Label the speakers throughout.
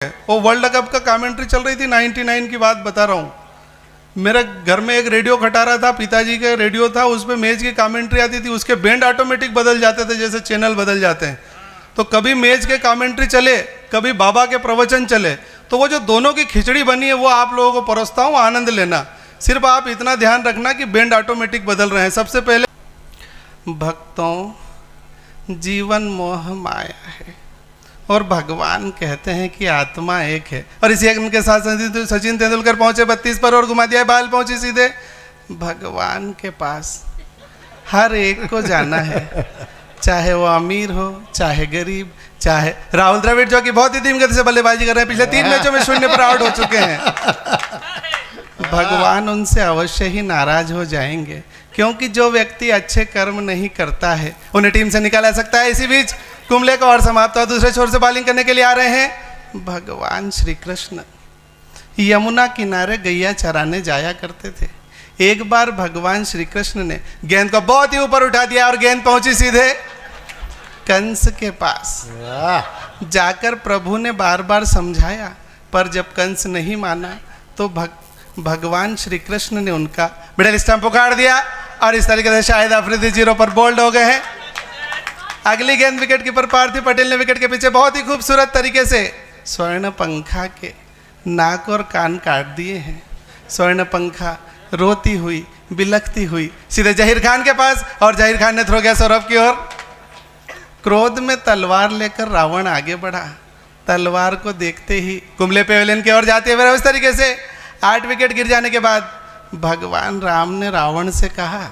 Speaker 1: वो world cup का commentary चल रही थी, 99 की बात बता रहा हूँ। मेरे घर में एक रेडियो खटा रहा था, पिताजी का रेडियो था, उस पर मैच की कमेंट्री आती थी, उसके बैंड ऑटोमेटिक बदल जाते थे जैसे चैनल बदल जाते हैं। तो कभी मैच के कमेंट्री चले, कभी बाबा के प्रवचन चले, तो वो जो दोनों की खिचड़ी बनी है वो आप लोगों को परोसता हूँ, आनंद लेना। सिर्फ आप इतना ध्यान रखना कि बैंड ऑटोमेटिक बदल रहे हैं। सबसे पहले, भक्तों, जीवन मोह माया है और भगवान कहते हैं कि आत्मा एक है। और इसी उनके साथ सचिन तेंदुलकर पहुंचे 32 पर और घुमा दिया, बाल पहुंची सीधे भगवान के पास। हर एक को जाना है, चाहे वो अमीर हो चाहे गरीब, चाहे राहुल द्रविड़ जो कि बहुत ही धीमी गति से बल्लेबाजी कर रहे हैं, पिछले 3 मैचों में 0 पर आउट हो चुके हैं। भगवान उनसे अवश्य ही नाराज हो जाएंगे, क्योंकि जो व्यक्ति अच्छे कर्म नहीं करता है उन्हें टीम से निकाला सकता है। इसी बीच कुंबले का और समाप्त हुआ, दूसरे छोर से बॉलिंग करने के लिए आ रहे हैं भगवान श्री कृष्ण। यमुना किनारे गैया चराने जाया करते थे। एक बार भगवान श्री कृष्ण ने गेंद को बहुत ही ऊपर उठा दिया और गेंद पहुंची सीधे कंस के पास। जाकर प्रभु ने बार बार समझाया, पर जब कंस नहीं माना तो भगवान श्री कृष्ण ने उनका मिडिल स्टंप उखाड़ दिया और इस तरीके से शाहिद अफरीदी 0 पर बोल्ड हो गए हैं। अगली गेंद विकेट कीपर पार्थिव पटेल ने विकेट के पीछे बहुत ही खूबसूरत तरीके से स्वर्ण पंखा के नाक और कान काट दिए हैं। स्वर्ण पंखा रोती हुई बिलखती हुई सीधे जहीर खान के पास, और जहीर खान ने थ्रो किया सौरभ की ओर। क्रोध में तलवार लेकर रावण आगे बढ़ा। तलवार को देखते ही कुंबले पेवेलियन की ओर जाते हुए उस तरीके से 8 विकेट गिर जाने के बाद भगवान राम ने रावण से कहा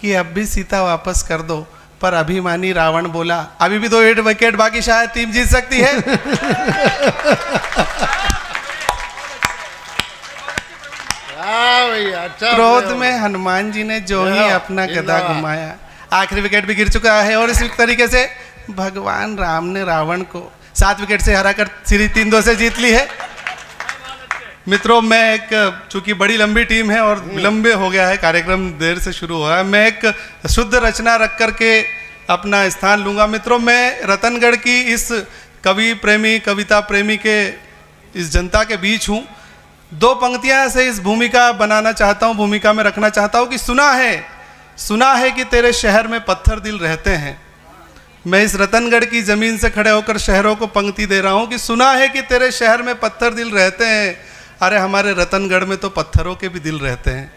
Speaker 1: कि अब भी सीता वापस कर दो, पर अभिमानी रावण बोला अभी भी 2 विकेट बाकी, शायद टीम जीत सकती है। क्रोध में हनुमान जी ने जो ही अपना गदा घुमाया, आखिरी विकेट भी गिर चुका है। और इस तरीके से भगवान राम ने रावण को 7 विकेट से हराकर सीरीज 3-2 से जीत ली है। मित्रों, मैं चूंकि बड़ी लंबी टीम है और विलंब हो गया है, कार्यक्रम देर से शुरू हुआ है, मैं एक शुद्ध रचना रख करके अपना स्थान लूँगा। मित्रों, मैं रतनगढ़ की इस कवि प्रेमी, कविता प्रेमी के इस जनता के बीच हूँ। 2 पंक्तियाँ से इस भूमिका बनाना चाहता हूँ, भूमिका में रखना चाहता हूँ कि सुना है कि तेरे शहर में पत्थर दिल रहते हैं। मैं इस रतनगढ़ की ज़मीन से खड़े होकर शहरों को पंक्ति दे रहा हूँ कि सुना है कि तेरे शहर में पत्थर दिल रहते हैं। अरे हमारे रतनगढ़ में तो पत्थरों के भी दिल रहते हैं।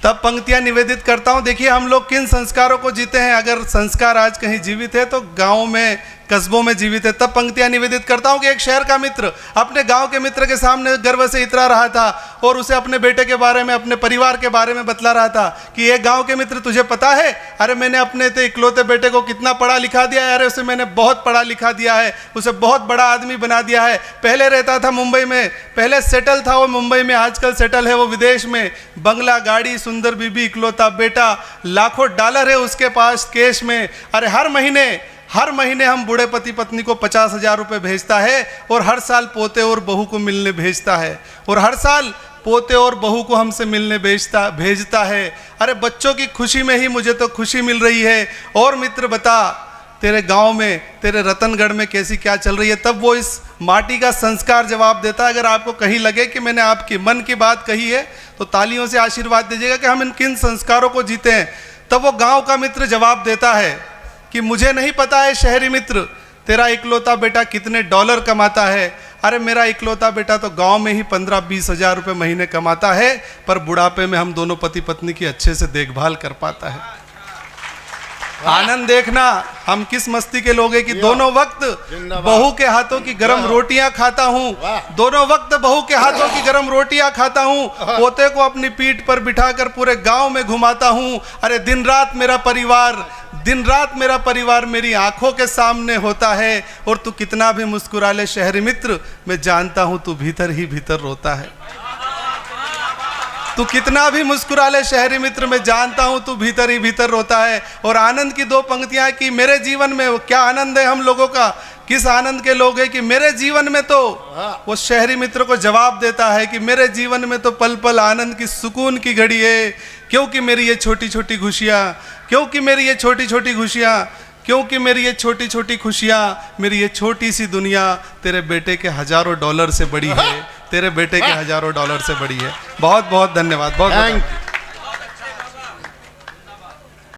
Speaker 1: तब पंक्तियां निवेदित करता हूं। देखिए, हम लोग किन संस्कारों को जीते हैं। अगर संस्कार आज कहीं जीवित है तो गाँव में, कस्बों में जीवित है। तब पंक्तियां निवेदित करता हूं कि एक शहर का मित्र अपने गांव के मित्र के सामने गर्व से इतरा रहा था और उसे अपने बेटे के बारे में, अपने परिवार के बारे में बतला रहा था कि ये गांव के मित्र, तुझे पता है, अरे मैंने अपने इकलौते बेटे को कितना पढ़ा लिखा दिया है। अरे उसे मैंने बहुत पढ़ा लिखा दिया है, उसे बहुत बड़ा आदमी बना दिया है। पहले रहता था मुंबई में, पहले सेटल था वो मुंबई में, आजकल सेटल है वो विदेश में। बंगला, गाड़ी, सुंदर बीबी, इकलौता बेटा, लाखों डॉलर है उसके पास कैश में। अरे हर महीने हम बूढ़े पति पत्नी को 50,000 रुपये भेजता है और हर साल पोते और बहू को मिलने भेजता है, और हर साल पोते और बहू को हमसे मिलने भेजता है। अरे बच्चों की खुशी में ही मुझे तो खुशी मिल रही है। और मित्र बता, तेरे गांव में, तेरे रतनगढ़ में कैसी क्या चल रही है। तब वो इस माटी का संस्कार जवाब देता है। अगर आपको कहीं लगे कि मैंने आपकी मन की बात कही है तो तालियों से आशीर्वाद दीजिएगा कि हम इन किन संस्कारों को जीते हैं। तब वो गाँव का मित्र जवाब देता है कि मुझे नहीं पता है शहरी मित्र, तेरा इकलौता बेटा कितने डॉलर कमाता है। अरे मेरा इकलौता बेटा तो गांव में ही 15-20 हज़ार रुपये महीने कमाता है, पर बुढ़ापे में हम दोनों पति पत्नी की अच्छे से देखभाल कर पाता है। आनंद देखना, हम किस मस्ती के लोग हैं कि दोनों वक्त बहू के हाथों की गरम रोटियां खाता हूँ, दोनों वक्त बहू के हाथों की गरम रोटियां खाता हूँ। पोते को अपनी पीठ पर बिठाकर पूरे गांव में घुमाता हूँ। अरे दिन रात मेरा परिवार मेरी आंखों के सामने होता है। और तू कितना भी मुस्कुरा ले शहरी मित्र, मैं जानता हूँ तू भीतर ही भीतर रोता है। तू कितना भी मुस्कुरा ले शहरी मित्र, मैं जानता हूं तू भीतर ही भीतर रोता है। और आनंद की 2 पंक्तियां कि मेरे जीवन में क्या आनंद है हम लोगों का, किस आनंद के लोग हैं कि मेरे जीवन में तो वो शहरी मित्र को जवाब देता है कि मेरे जीवन में तो पल पल आनंद की, सुकून की घड़ी है, क्योंकि मेरी ये छोटी छोटी खुशियाँ क्योंकि मेरी ये छोटी छोटी खुशियाँ, मेरी ये छोटी सी दुनिया तेरे बेटे के $1000 से बड़ी है, तेरे बेटे के $1000 से बड़ी है। बहुत बहुत धन्यवाद, बहुत बहुत